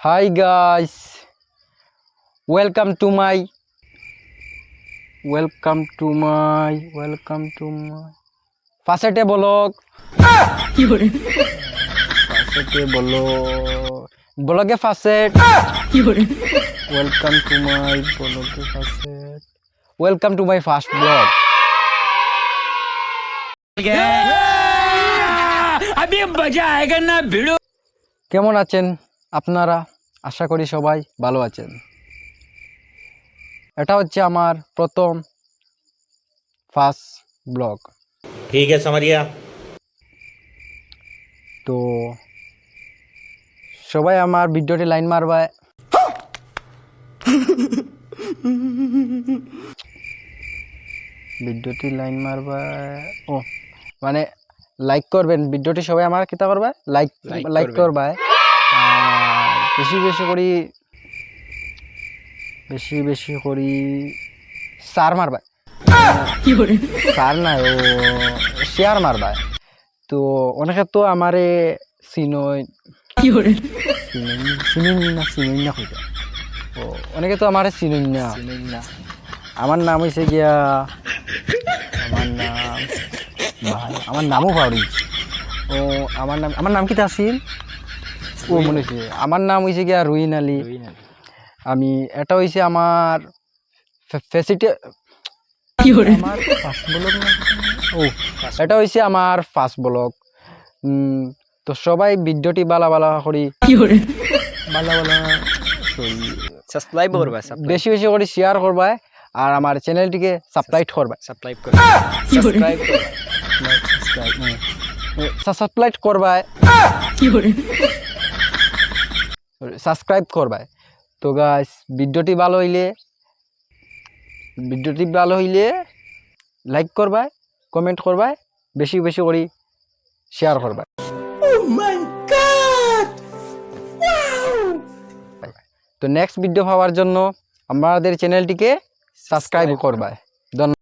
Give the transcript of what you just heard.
Hi guys, welcome to my facete blog. Facete blog facet. Welcome to my blog facet. Welcome to my first blog. अभी मजा आएगा ना भिड़ो। কেমন আছেন আপনারা? আশা করি সবাই ভালো আছেন। এটা হচ্ছে আমার প্রথম ফার্স্ট ব্লগ। ठीक है समरिया। তো সবাই আমার ভিডিওটি লাইন মারবা, ও মানে লাইক করবেন ভিডিওটি, সবাই আমার কিতা করবে, লাইক করবে। বেশি বেশি করি সার মারবা, সার না ও শেয়ার মারবা। তো অনেকে তো আমারে চিনই না কইতা, ও অনেকে তো আমারে চিনই না। আমার নাম হইছে গিয়া, আমার নামও পারি। ও আমার নাম কিতা আছিল, ও মনে হইছে আমার নাম হইছে গিয়া রুইন আলী। আমি এটা হইছে আমার ফেসিটি, আমার ফার্স্ট ব্লগ। ও এটা হইছে আমার ফার্স্ট ব্লগ। তো সবাই ভিডিওটি বালা করি সাবস্ক্রাইব করবা, বেশি করে শেয়ার করবা, আর আমার চ্যানেলটিকে সাবস্ক্রাইব করবা। সাবস্ক্রাইব করবা। তো গাইস, ভিডিওটি ভালো হইলে লাইক করবা, কমেন্ট করবা, বেশি করে শেয়ার করবা। তো নেক্সট ভিডিও পাওয়ার জন্য আমাদের চ্যানেলটিকে সাবস্ক্রাইব করবা।